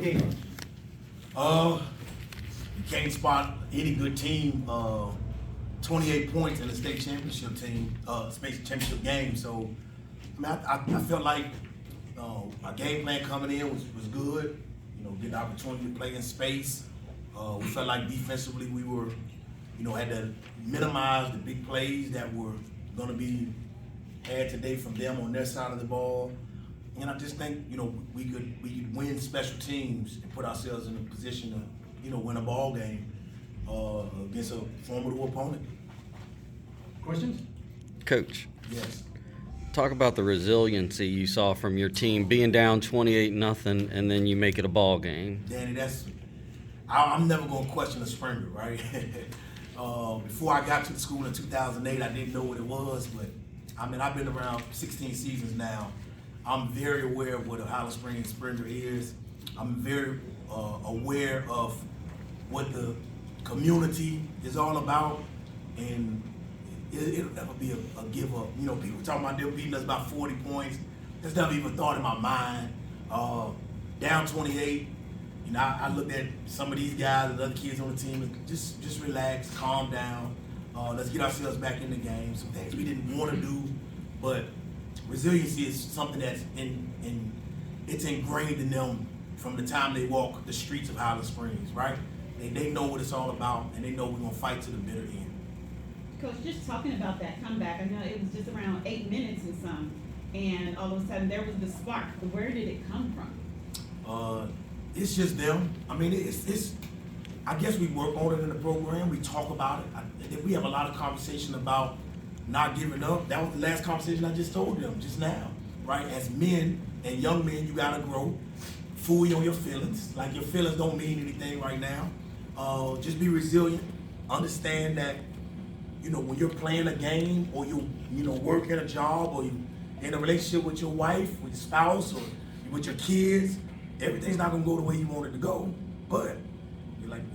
game? You can't spot any good team. 28 points in the state championship team, state championship game. So, I mean, I felt like our game plan coming in was good. You know, get the opportunity to play in space. We felt like defensively we were, had to minimize the big plays that were going to be had today from them on their side of the ball. And I just think, we could win special teams and put ourselves in a position to, win a ball game against a formidable opponent. Questions? Coach, Yes. talk about the resiliency you saw from your team being down 28-0 and then you make it a ball game. Danny, I'm never going to question a sprinter, right? Before I got to the school in 2008, I didn't know what it was, but I mean, I've been around 16 seasons now. I'm very aware of what a Highland Springs sprinter is. I'm very aware of what the community is all about, and it'll never be a give up. People talking about them beating us by 40 points. That's never even thought in my mind. Down 28, I looked at some of these guys and other kids on the team and just relax, calm down. Let's get ourselves back in the game. Some things we didn't want to do, but resiliency is something that's it's ingrained in them from the time they walk the streets of Highland Springs, right? They know what it's all about, and they know we're gonna fight to the bitter end. Coach, just talking about that comeback, I know it was just around 8 minutes and some, and all of a sudden there was the spark. Where did it come from? It's just them. I mean, it's. I guess we work on it in the program. We talk about it. We have a lot of conversation about not giving up. That was the last conversation I just told them just now, right? As men and young men, you gotta grow. Fool you on your feelings. Like, your feelings don't mean anything right now. Just be resilient. Understand that, when you're playing a game or you work at a job or you in a relationship with your wife, with your spouse, or with your kids, everything's not gonna go the way you want it to go. But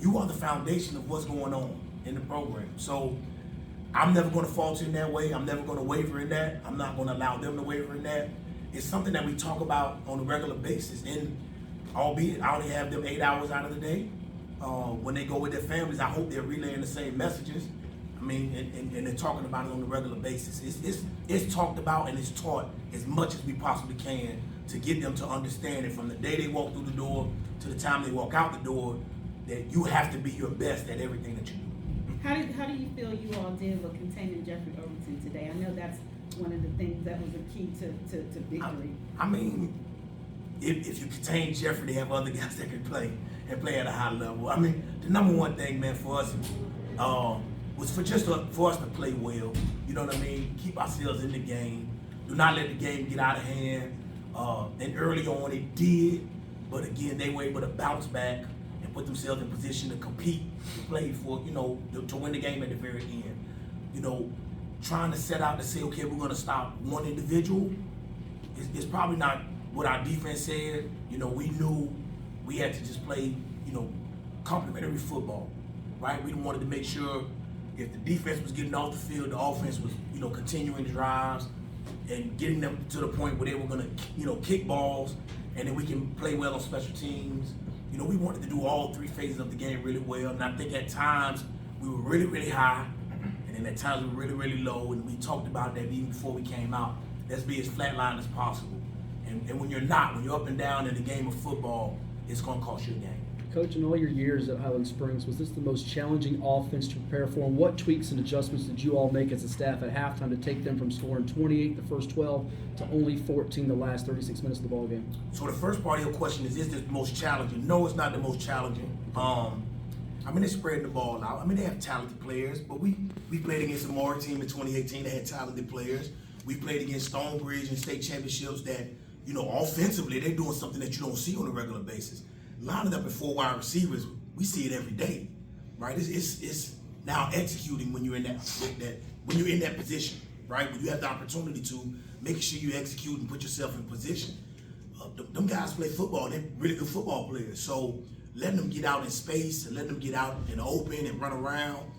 you are the foundation of what's going on in the program. So I'm never gonna falter in that way. I'm never gonna waver in that. I'm not gonna allow them to waver in that. It's something that we talk about on a regular basis. And albeit I only have them 8 hours out of the day, when they go with their families, I hope they're relaying the same messages. I mean, and they're talking about it on a regular basis. It's talked about and it's taught as much as we possibly can to get them to understand it from the day they walk through the door to the time they walk out the door, that you have to be your best at everything that you do. How do you feel you all did with containing Jeffrey Overton today? I know that's one of the things that was a key to victory. I mean, if you contain Jeffrey, they have other guys that can play and play at a high level. I mean, the number one thing, man, for us was for us to play well. You know what I mean? Keep ourselves in the game. Do not let the game get out of hand. And early on it did, but again, they were able to bounce back and put themselves in position to compete, to play for, to win the game at the very end. Trying to set out to say, okay, we're gonna stop one individual is probably not what our defense said. We knew we had to just play, complementary football, right? We wanted to make sure if the defense was getting off the field, the offense was, continuing drives and getting them to the point where they were gonna, kick balls, and then we can play well on special teams. We wanted to do all three phases of the game really well, and I think at times we were really, really high, and then at times we were really, really low, and we talked about that even before we came out. Let's be as flatlined as possible. And when you're up and down in the game of football, it's gonna cost you a game. Coach, in all your years at Highland Springs, was this the most challenging offense to prepare for? And what tweaks and adjustments did you all make as a staff at halftime to take them from scoring 28 the first 12 to only 14 the last 36 minutes of the ball game? So the first part of your question is this the most challenging? No, it's not the most challenging. They're spreading the ball out. They have talented players, but we played against a Maury team in 2018 that had talented players. We played against Stonebridge in state championships that, offensively, they're doing something that you don't see on a regular basis. Lining up at 4 wide receivers, we see it every day, right? It's now executing when you're in that position, right? When you have the opportunity to make sure you execute and put yourself in position. Them guys play football; they're really good football players. So letting them get out in space and letting them get out in the open and run around,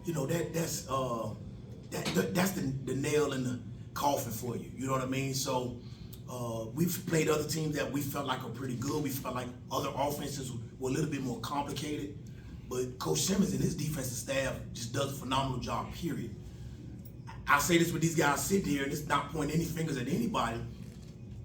that's the nail in the coffin for you. You know what I mean? So We've played other teams that we felt like are pretty good. We felt like other offenses were a little bit more complicated. But Coach Simmons and his defensive staff just does a phenomenal job, period. I say this with these guys sitting here, and it's not pointing any fingers at anybody.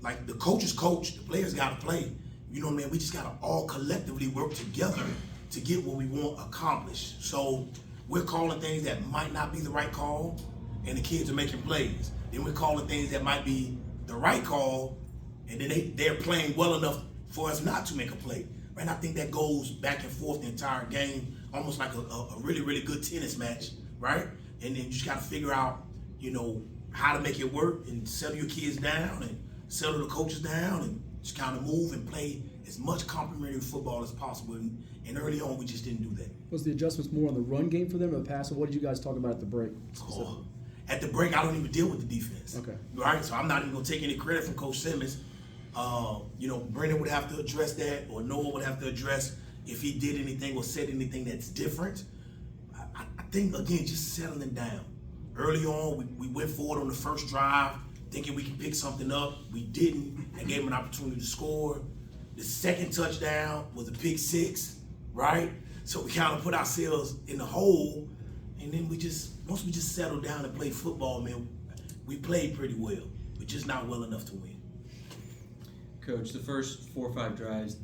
Like, the coaches coach, the players got to play. You know what I mean? We just got to all collectively work together to get what we want accomplished. So we're calling things that might not be the right call, and the kids are making plays. Then we're calling things that might be the right call, and then they're playing well enough for us not to make a play. And I think that goes back and forth the entire game, almost like a really, really good tennis match, right? And then you just got to figure out, you know, how to make it work and settle your kids down and settle the coaches down and just kind of move and play as much complementary football as possible. And early on, we just didn't do that. Was the adjustments more on the run game for them or the pass? Or what did you guys talk about at the break? Oh, at the break, I don't even deal with the defense. Okay. Right? So I'm not even going to take any credit from Coach Simmons. You know, Brendan would have to address that, or Noah would have to address if he did anything or said anything that's different. I think, again, just settling down. Early on, we went forward on the first drive, thinking we could pick something up. We didn't, and gave them an opportunity to score. The second touchdown was a pick six, right? So we kind of put ourselves in the hole, and then once we just settled down and played football, man, we played pretty well, but just not well enough to win. Coach, the first 4 or 5 drives,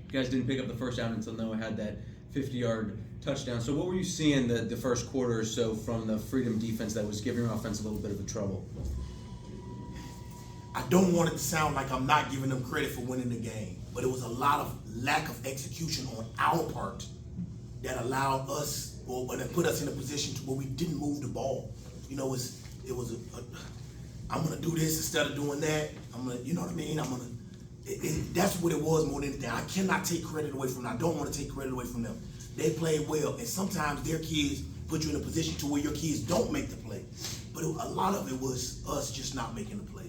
you guys didn't pick up the first down until Noah had that 50-yard touchdown. So what were you seeing the first quarter or so from the Freedom defense that was giving your offense a little bit of a trouble? I don't want it to sound like I'm not giving them credit for winning the game, but it was a lot of lack of execution on our part that allowed us, or that put us in a position to where we didn't move the ball. You know, I'm gonna do this instead of doing that. You know what I mean? That's what it was more than anything. I cannot take credit away from them. I don't want to take credit away from them. They played well, and sometimes their kids put you in a position to where your kids don't make the play. But a lot of it was us just not making the plays.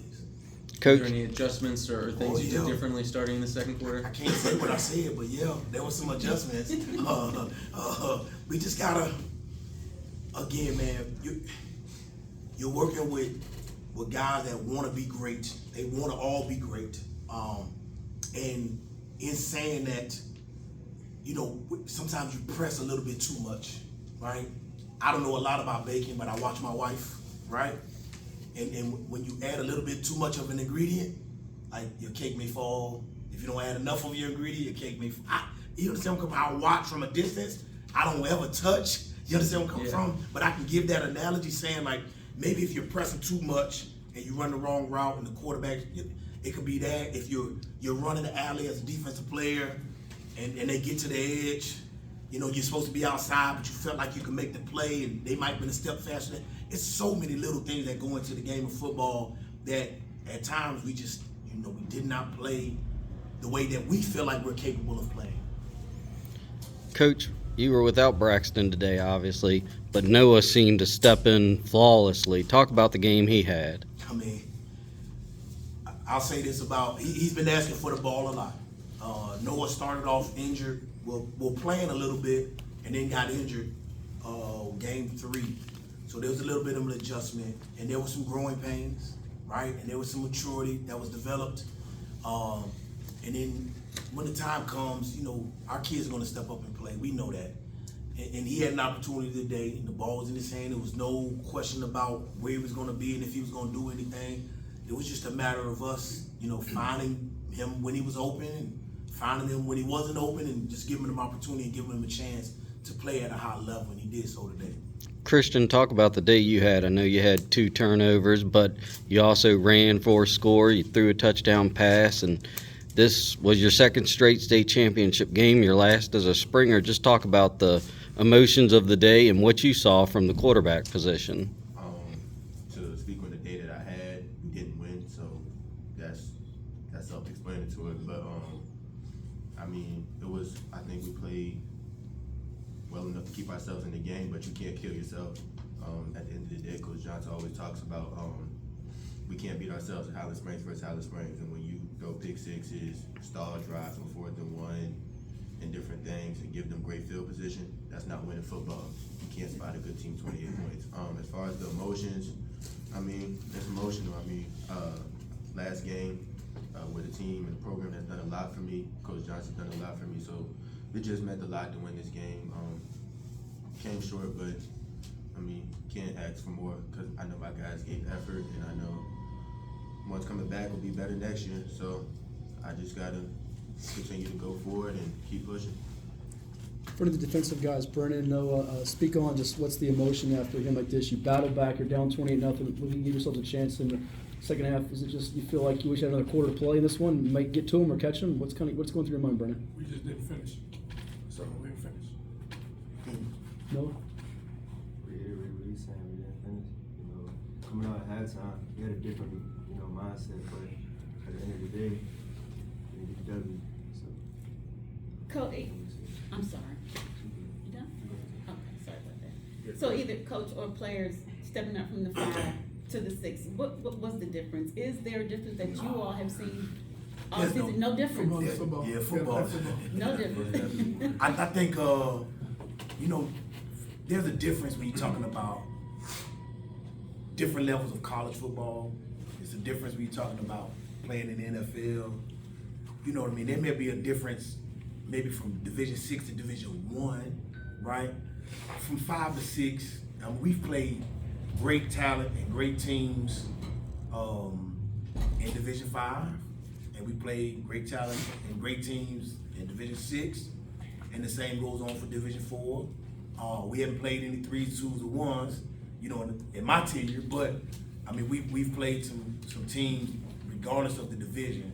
Coach, Were there any adjustments or things you did differently starting in the second quarter? I can't say what I said, but yeah, there were some adjustments. We just gotta, again, man, you're working with guys that want to be great. They want to all be great. And in saying that, you know, sometimes you press a little bit too much, right? I don't know a lot about baking, but I watch my wife, right? And when you add a little bit too much of an ingredient, like, your cake may fall. If you don't add enough of your ingredient, your cake may fall. You understand where I'm coming from? I watch from a distance. I don't ever touch. You understand where I'm coming from? But I can give that analogy saying, like, maybe if you're pressing too much and you run the wrong route and the quarterback, it could be that. If you're running the alley as a defensive player and they get to the edge, you know, you're supposed to be outside, but you felt like you could make the play and they might have been a step faster. It's so many little things that go into the game of football that at times we just, you know, we did not play the way that we feel like we're capable of playing. Coach, you were without Braxton today, obviously, but Noah seemed to step in flawlessly. Talk about the game he had. I mean, I'll say this about, he's been asking for the ball a lot. Noah started off injured, well playing a little bit, and then got injured game 3. So there was a little bit of an adjustment, and there was some growing pains, right? And there was some maturity that was developed. And then when the time comes, you know, our kids are gonna step up and play. We know that. And he had an opportunity today, and the ball was in his hand. There was no question about where he was gonna be and if he was gonna do anything. It was just a matter of us, you know, finding him when he was open and finding him when he wasn't open and just giving him opportunity and giving him a chance to play at a high level, and he did so today. Christian, talk about the day you had. I know you had 2 turnovers, but you also ran for a score. You threw a touchdown pass, and this was your second straight state championship game, your last as a Springer. Just talk about the emotions of the day and what you saw from the quarterback position. To speak on the day that I had, we didn't win, so that's self-explanatory. But I mean, I think we played well enough to keep ourselves in the game, but you can't kill yourself. At the end of the day, Coach Johnson always talks about we can't beat ourselves at Highland Springs versus Highland Springs, and when you throw pick sixes, stall drives on 4th and 1, and different things, and give them great field position, that's not winning football. You can't spot a good team 28 points. As far as the emotions, I mean, it's emotional. I mean, last game, with the team and the program has done a lot for me. Coach Johnson's done a lot for me, so it just meant a lot to win this game. Came short, but I mean, can't ask for more because I know my guys gave effort, and I know one's coming back will be better next year. So I just gotta continue to go forward and keep pushing. For the defensive guys, Brennan, Noah, speak on just what's the emotion after a game like this. You battle back, you're down 28-0. Will you give yourselves a chance in the second half? Is it just you feel like you wish you had another quarter to play in this one? You might get to them or catch them. What's going through your mind, Brennan? We just didn't finish. So we didn't finish. Noah? Reiterate what he's saying, we didn't finish. You know, coming out at halftime, we had a different, mindset, but at the end of the day, we need to W. So, Coach, I'm sorry. You done? Okay, sorry about that. So either coach or players stepping up from the 5 to the 6. What was the difference? Is there a difference that you all have seen all There's season? No difference. Football is football. Yeah, football. No difference. I think, there's a difference when you're talking about different levels of college football. It's a difference when you're talking about playing in the NFL. You know what I mean? There may be a difference maybe from Division 6 to Division 1, right? From 5 to 6, we've played great talent and great teams in Division 5, and we played great talent and great teams in Division 6, and the same goes on for Division 4. We haven't played any 3s, 2s, or 1s, in my tenure, but I mean, we've played some teams, regardless of the division,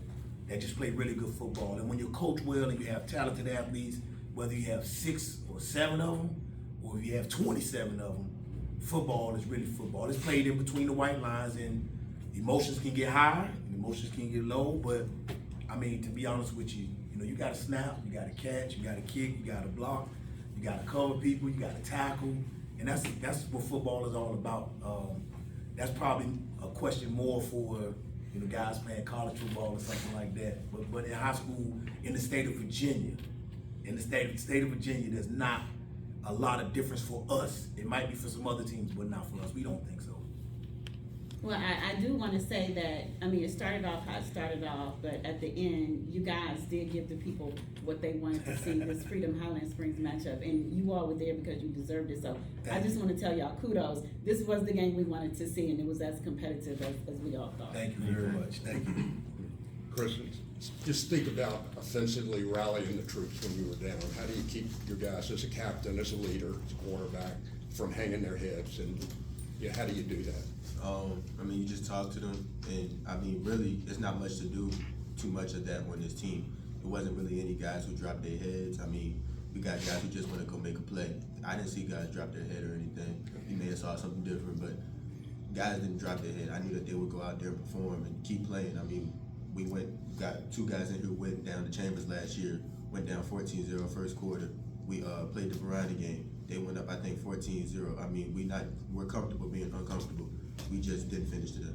that just play really good football. And when you coach well and you have talented athletes, whether you have 6 or 7 of them, or if you have 27 of them, football is really football. It's played in between the white lines, and emotions can get high, and emotions can get low. But I mean, to be honest with you, you got to snap, you got to catch, you got to kick, you got to block, you got to cover people, you got to tackle, and that's what football is all about. That's probably a question more for guys playing college football or something like that. But in high school, in the state of Virginia, there's not a lot of difference for us. It might be for some other teams, but not for us. We don't think so. Well, I do want to say that, it started off how it started off, but at the end, you guys did give the people what they wanted to see, this Freedom Highland Springs matchup, and you all were there because you deserved it. So I just want to tell y'all kudos. This was the game we wanted to see, and it was as competitive as we all thought. Thank you very much. Thank you. Chris, just think about offensively rallying the troops when you were down. How do you keep your guys as a captain, as a leader, as a quarterback, from hanging their heads? And how do you do that? You just talk to them, and really, there's not much to do too much of that on this team. It wasn't really any guys who dropped their heads. We got guys who just want to go make a play. I didn't see guys drop their head or anything. You may have saw something different, but guys didn't drop their head. I knew that they would go out there and perform and keep playing. We got 2 guys in here who went down to Chambers last year, went down 14-0 first quarter. We played the Variety game. They went up, I think, 14-0. We're comfortable being uncomfortable. We just didn't finish today.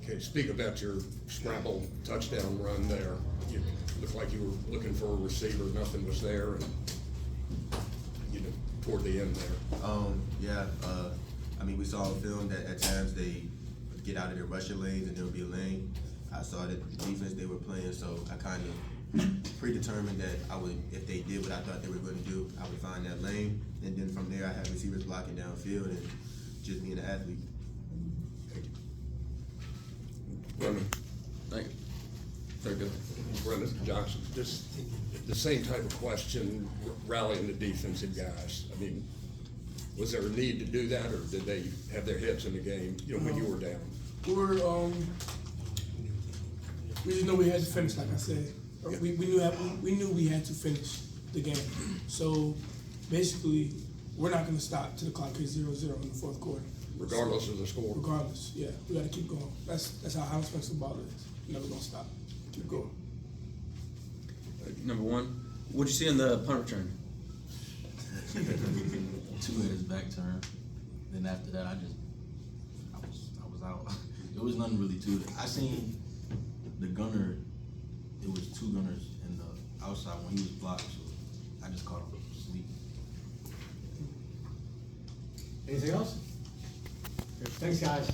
Okay, speak about your scramble touchdown run there. You looked like you were looking for a receiver, nothing was there, and toward the end there. We saw on film that at times they would get out of their rushing lanes and there would be a lane. I saw that the defense they were playing, so I kind of predetermined that if they did what I thought they were going to do, I would find that lane, and then from there I had receivers blocking downfield and just being an athlete. Brennan, Thank you. Very good. Brennan Johnson, just the same type of question, rallying the defensive guys. Was there a need to do that, or did they have their heads in the game, when you were down? We just know we had to finish, like I said. We knew we had to finish the game. So basically, we're not going to stop till the clock hits 0-0 in the fourth quarter. Regardless of the score? Regardless, yeah. We got to keep going. That's how Highland Springs football is. Never going to stop. Keep going. Number 1, what'd you see in the punt return? 2 his back turn. Then after that, I was out. There was nothing really to it. I seen the gunner. It was 2 gunners in the outside when he was blocked, so I just caught him sleeping. Anything else? Thanks, guys.